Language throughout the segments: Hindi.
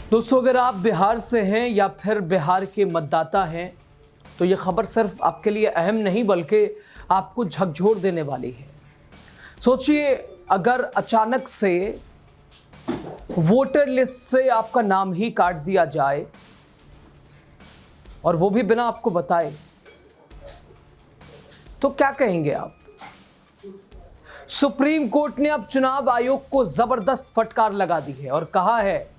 दोस्तों, अगर आप बिहार से हैं या फिर बिहार के मतदाता हैं तो ये खबर सिर्फ आपके लिए अहम नहीं बल्कि आपको झकझोर देने वाली है। सोचिए, अगर अचानक से वोटर लिस्ट से आपका नाम ही काट दिया जाए और वो भी बिना आपको बताए, तो क्या कहेंगे आप? सुप्रीम कोर्ट ने अब चुनाव आयोग को जबरदस्त फटकार लगा दी है और कहा है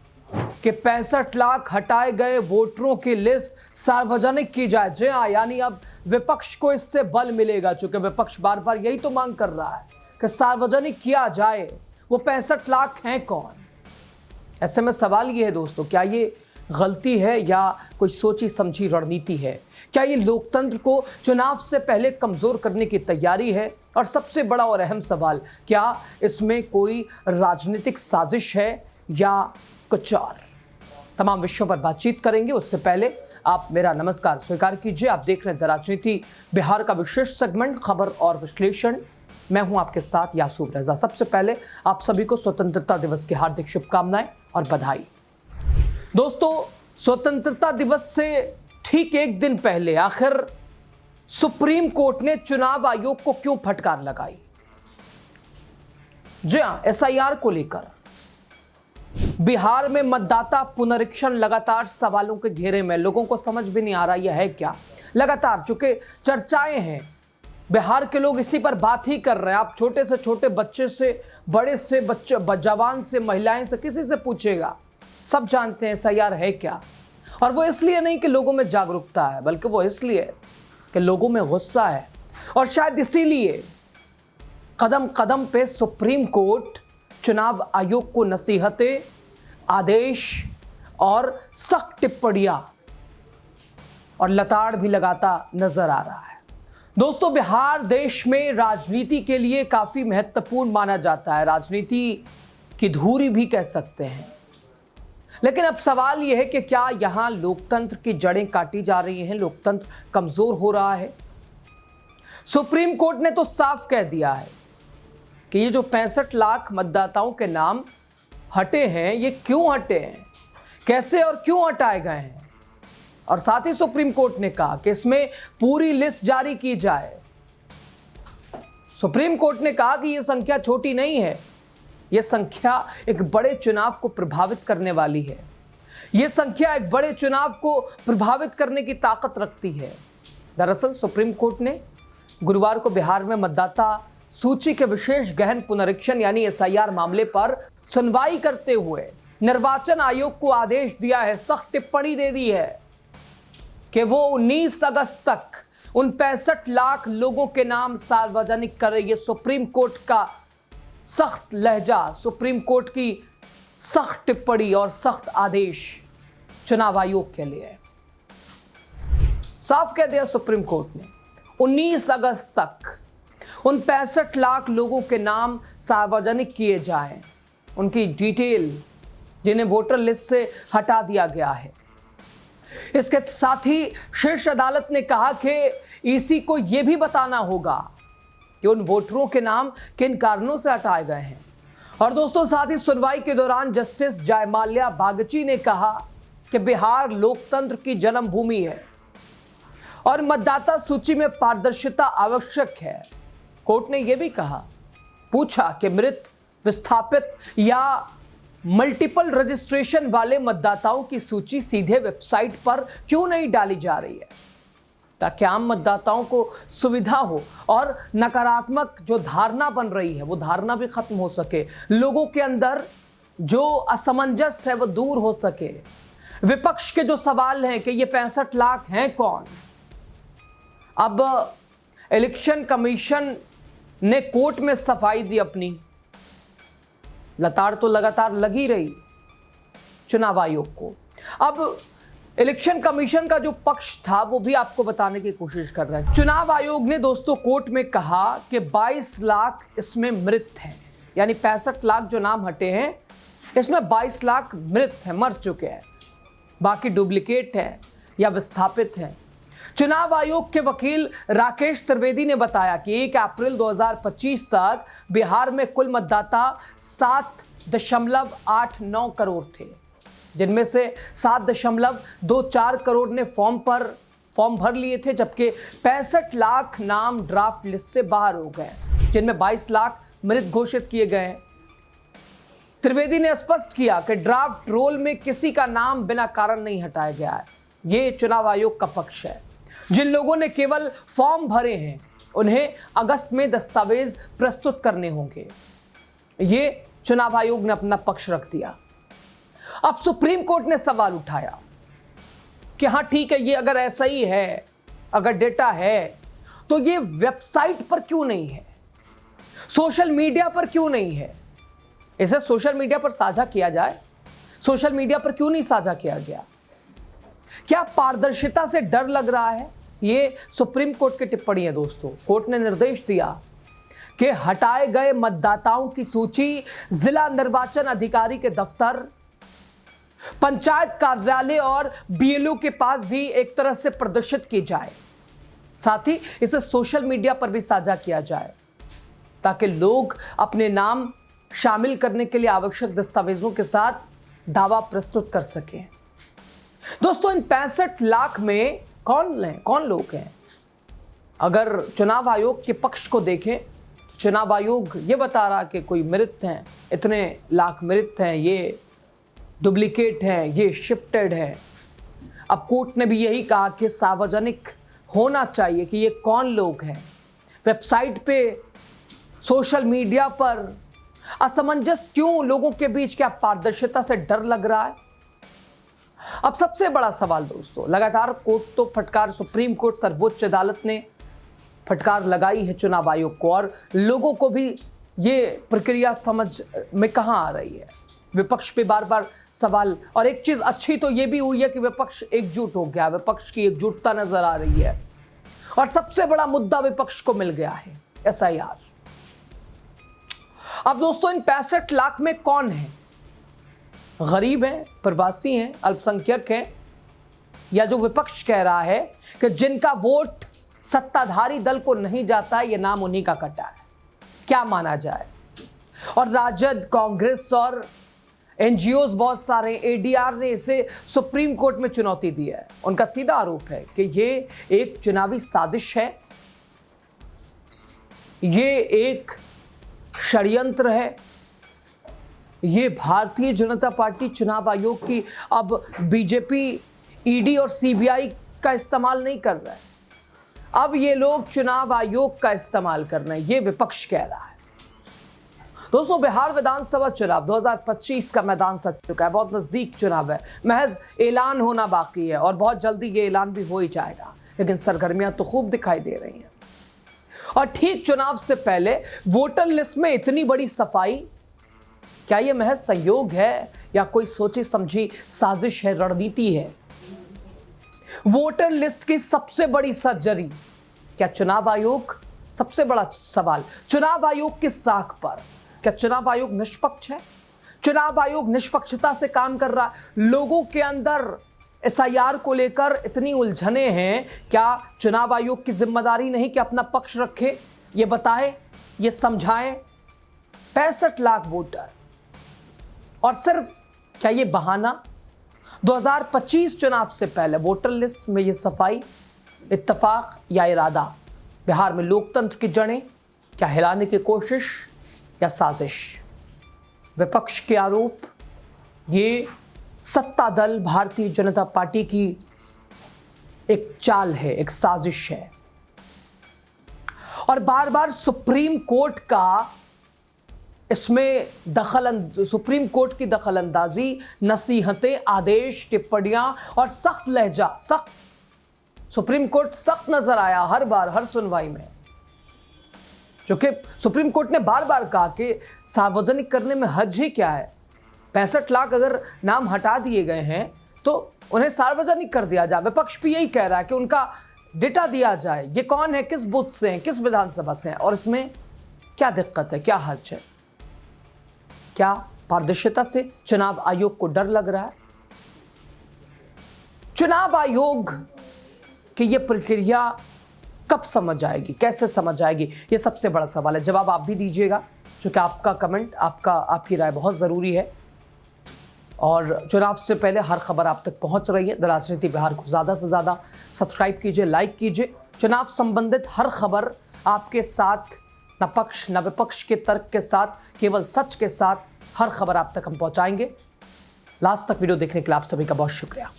कि 65 लाख हटाए गए वोटरों की लिस्ट सार्वजनिक की जाए। जी हां, यानी अब विपक्ष को इससे बल मिलेगा, चूंकि विपक्ष बार बार यही तो मांग कर रहा है कि सार्वजनिक किया जाए। वो 65 लाख हैं कौन? ऐसे में सवाल ये है दोस्तों, क्या ये गलती है या कोई सोची समझी रणनीति है? क्या ये लोकतंत्र को चुनाव से पहले कमजोर करने की तैयारी है? और सबसे बड़ा और अहम सवाल, क्या इसमें कोई राजनीतिक साजिश है या कुछ और? तमाम विषयों पर बातचीत करेंगे। उससे पहले आप मेरा नमस्कार स्वीकार कीजिए। आप देख रहे हैं द राजनीति बिहार का विशेष सेगमेंट खबर और विश्लेषण। मैं हूं आपके साथ यासूब रजा। सबसे पहले आप सभी को स्वतंत्रता दिवस की हार्दिक शुभकामनाएं और बधाई। दोस्तों, स्वतंत्रता दिवस से ठीक एक दिन पहले आखिर सुप्रीम कोर्ट ने चुनाव आयोग को क्यों फटकार लगाई? जी हां, एसआईआर को लेकर बिहार में मतदाता पुनरीक्षण लगातार सवालों के घेरे में। लोगों को समझ भी नहीं आ रहा यह है क्या। लगातार चूंकि चर्चाएं हैं, बिहार के लोग इसी पर बात ही कर रहे हैं। आप छोटे से छोटे बच्चे से बड़े से बच्चे, जवान से महिलाएं से, किसी से पूछेगा, सब जानते हैं एसआईआर है क्या। और वो इसलिए नहीं कि लोगों में जागरूकता है, बल्कि वो इसलिए कि लोगों में गुस्सा है। और शायद इसीलिए कदम कदम पे सुप्रीम कोर्ट चुनाव आयोग को नसीहतें, आदेश और सख्त टिप्पणियां और लताड़ भी लगाता नजर आ रहा है। दोस्तों, बिहार देश में राजनीति के लिए काफी महत्वपूर्ण माना जाता है, राजनीति की धुरी भी कह सकते हैं। लेकिन अब सवाल यह है कि क्या यहां लोकतंत्र की जड़ें काटी जा रही हैं, लोकतंत्र कमजोर हो रहा है? सुप्रीम कोर्ट ने तो साफ कह दिया है कि ये जो 65 लाख मतदाताओं के नाम हटे हैं, ये क्यों हटे हैं, कैसे और क्यों हटाए गए हैं। और साथ ही सुप्रीम कोर्ट ने कहा कि इसमें पूरी लिस्ट जारी की जाए। सुप्रीम कोर्ट ने कहा कि यह संख्या छोटी नहीं है, यह संख्या एक बड़े चुनाव को प्रभावित करने वाली है। यह संख्या एक बड़े चुनाव को प्रभावित करने की ताकत रखती है। दरअसल सुप्रीम कोर्ट ने गुरुवार को बिहार में मतदाता सूची के विशेष गहन पुनरीक्षण यानी एसआईआर मामले पर सुनवाई करते हुए निर्वाचन आयोग को आदेश दिया है, सख्त टिप्पणी दे दी है कि वो 19 अगस्त तक उन 65 लाख लोगों के नाम सार्वजनिक करे। ये सुप्रीम कोर्ट का सख्त लहजा, सुप्रीम कोर्ट की सख्त टिप्पणी और सख्त आदेश चुनाव आयोग के लिए। साफ कह दिया सुप्रीम कोर्ट ने, 19 अगस्त तक उन 65 लाख लोगों के नाम सार्वजनिक किए जाएं, उनकी डिटेल जिन्हें वोटर लिस्ट से हटा दिया गया है। इसके साथ ही शीर्ष अदालत ने कहा कि ईसी को यह भी बताना होगा कि उन वोटरों के नाम किन कारणों से हटाए गए हैं। और दोस्तों, साथ ही सुनवाई के दौरान जस्टिस जयमाल्या बागची ने कहा कि बिहार लोकतंत्र की जन्मभूमि है और मतदाता सूची में पारदर्शिता आवश्यक है। कोर्ट ने यह भी कहा, पूछा कि मृत, विस्थापित या मल्टीपल रजिस्ट्रेशन वाले मतदाताओं की सूची सीधे वेबसाइट पर क्यों नहीं डाली जा रही है, ताकि आम मतदाताओं को सुविधा हो और नकारात्मक जो धारणा बन रही है वो धारणा भी खत्म हो सके, लोगों के अंदर जो असमंजस है वो दूर हो सके। विपक्ष के जो सवाल हैं कि ये 65 लाख हैं कौन। अब इलेक्शन कमीशन ने कोर्ट में सफाई दी अपनी, लताड़ तो लगातार लगी रही चुनाव आयोग को। अब इलेक्शन कमीशन का जो पक्ष था वो भी आपको बताने की कोशिश कर रहा है। चुनाव आयोग ने दोस्तों कोर्ट में कहा कि 22 लाख इसमें मृत हैं, यानी 65 लाख जो नाम हटे हैं इसमें 22 लाख मृत हैं, मर चुके हैं, बाकी डुप्लीकेट हैं या विस्थापित हैं। चुनाव आयोग के वकील राकेश त्रिवेदी ने बताया कि 1 अप्रैल 2025 तक बिहार में कुल मतदाता 7.89 करोड़ थे। जिनमें से 7.24 करोड़ ने फॉर्म भर लिए थे, जबकि 65 लाख नाम ड्राफ्ट लिस्ट से बाहर हो गए, जिनमें 22 लाख मृत घोषित किए गए हैं। त्रिवेदी ने स्पष्ट किया कि ड्राफ्ट रोल में किसी का नाम बिना कारण नहीं हटाया गया है। ये चुनाव आयोग का पक्ष है। जिन लोगों ने केवल फॉर्म भरे हैं उन्हें अगस्त में दस्तावेज प्रस्तुत करने होंगे। ये चुनाव आयोग ने अपना पक्ष रख दिया। अब सुप्रीम कोर्ट ने सवाल उठाया कि हाँ ठीक है, ये अगर ऐसा ही है, अगर डेटा है तो ये वेबसाइट पर क्यों नहीं है, सोशल मीडिया पर क्यों नहीं है? इसे सोशल मीडिया पर साझा किया जाए। सोशल मीडिया पर क्यों नहीं साझा किया गया? क्या पारदर्शिता से डर लग रहा है? ये सुप्रीम कोर्ट की टिप्पणी है दोस्तों। कोर्ट ने निर्देश दिया कि हटाए गए मतदाताओं की सूची जिला निर्वाचन अधिकारी के दफ्तर, पंचायत कार्यालय और बीएलओ के पास भी एक तरह से प्रदर्शित की जाए। साथ ही इसे सोशल मीडिया पर भी साझा किया जाए ताकि लोग अपने नाम शामिल करने के लिए आवश्यक दस्तावेजों के साथ दावा प्रस्तुत कर सकें। दोस्तों, इन 65 लाख में कौन लोग हैं? अगर चुनाव आयोग के पक्ष को देखें, चुनाव आयोग ये बता रहा कि कोई मृत हैं, इतने लाख मृत हैं, ये डुप्लीकेट हैं, ये शिफ्टेड हैं। अब कोर्ट ने भी यही कहा कि सार्वजनिक होना चाहिए कि ये कौन लोग हैं। वेबसाइट पे, सोशल मीडिया पर असमंजस क्यों? लोगों के बीच क्या पारदर्शिता से डर लग रहा है? अब सबसे बड़ा सवाल दोस्तों, लगातार कोर्ट तो फटकार, सुप्रीम कोर्ट, सर्वोच्च अदालत ने फटकार लगाई है चुनाव आयोग को, और लोगों को भी ये प्रक्रिया समझ में कहां आ रही है। विपक्ष पे बार बार सवाल, और एक चीज अच्छी तो ये भी हुई है कि विपक्ष एकजुट हो गया, विपक्ष की एकजुटता नजर आ रही है। और सबसे बड़ा मुद्दा विपक्ष को मिल गया है, एसआईआर। अब दोस्तों, इन 65 लाख में कौन है? गरीब हैं, प्रवासी हैं, अल्पसंख्यक हैं, या जो विपक्ष कह रहा है कि जिनका वोट सत्ताधारी दल को नहीं जाता है, ये नाम उन्हीं का कटा है? क्या माना जाए? और राजद, कांग्रेस और एनजीओज बहुत सारे, एडीआर ने इसे सुप्रीम कोर्ट में चुनौती दी है। उनका सीधा आरोप है कि ये एक चुनावी साजिश है, ये एक षड्यंत्र है, ये भारतीय जनता पार्टी चुनाव आयोग की अब बीजेपी, ईडी और सीबीआई का इस्तेमाल नहीं कर रहा है, अब ये लोग चुनाव आयोग का इस्तेमाल कर रहे हैं, ये विपक्ष कह रहा है। दोस्तों, बिहार विधानसभा चुनाव 2025 का मैदान सज चुका है, बहुत नजदीक चुनाव है, महज ऐलान होना बाकी है और बहुत जल्दी ये ऐलान भी हो ही जाएगा, लेकिन सरगर्मियां तो खूब दिखाई दे रही हैं। और ठीक चुनाव से पहले वोटर लिस्ट में इतनी बड़ी सफाई, क्या यह महज संयोग है या कोई सोची समझी साजिश है, रणनीति है? वोटर लिस्ट की सबसे बड़ी सर्जरी क्या चुनाव आयोग? सबसे बड़ा सवाल, चुनाव आयोग की साख पर क्या चुनाव आयोग निष्पक्ष है? चुनाव आयोग निष्पक्षता से काम कर रहा है? लोगों के अंदर एसआईआर को लेकर इतनी उलझने हैं, क्या चुनाव आयोग की जिम्मेदारी नहीं कि अपना पक्ष रखे, ये बताए, ये समझाए? 65 लाख वोटर, और सिर्फ क्या ये बहाना? 2025 चुनाव से पहले वोटर लिस्ट में ये सफाई इत्तेफाक या इरादा? बिहार में लोकतंत्र की जड़ें क्या हिलाने की कोशिश या साजिश? विपक्ष के आरोप, ये सत्ता दल भारतीय जनता पार्टी की एक चाल है, एक साजिश है। और बार बार सुप्रीम कोर्ट का इसमें सुप्रीम कोर्ट की दखलंदाजी, नसीहतें, आदेश, टिप्पणियां और सख्त लहजा, सुप्रीम कोर्ट सख्त नजर आया हर बार, हर सुनवाई में, क्योंकि सुप्रीम कोर्ट ने बार बार कहा कि सार्वजनिक करने में हर्ज ही क्या है। 65 लाख अगर नाम हटा दिए गए हैं तो उन्हें सार्वजनिक कर दिया जाए। विपक्ष भी यही कह रहा है कि उनका डेटा दिया जाए, ये कौन है, किस बूथ से हैं, किस विधानसभा से हैं, और इसमें क्या दिक्कत है, क्या हर्ज है? क्या पारदर्शिता से चुनाव आयोग को डर लग रहा है? चुनाव आयोग की ये प्रक्रिया कब समझ आएगी, कैसे समझ आएगी, ये सबसे बड़ा सवाल है। जवाब आप भी दीजिएगा, क्योंकि आपका कमेंट, आपकी राय बहुत ज़रूरी है। और चुनाव से पहले हर खबर आप तक पहुंच रही है। द राजनीति बिहार को ज़्यादा से ज़्यादा सब्सक्राइब कीजिए, लाइक कीजिए। चुनाव संबंधित हर खबर आपके साथ, न पक्ष न विपक्ष के तर्क के साथ, केवल सच के साथ हर खबर आप तक हम पहुंचाएंगे। लास्ट तक वीडियो देखने के लिए आप सभी का बहुत शुक्रिया।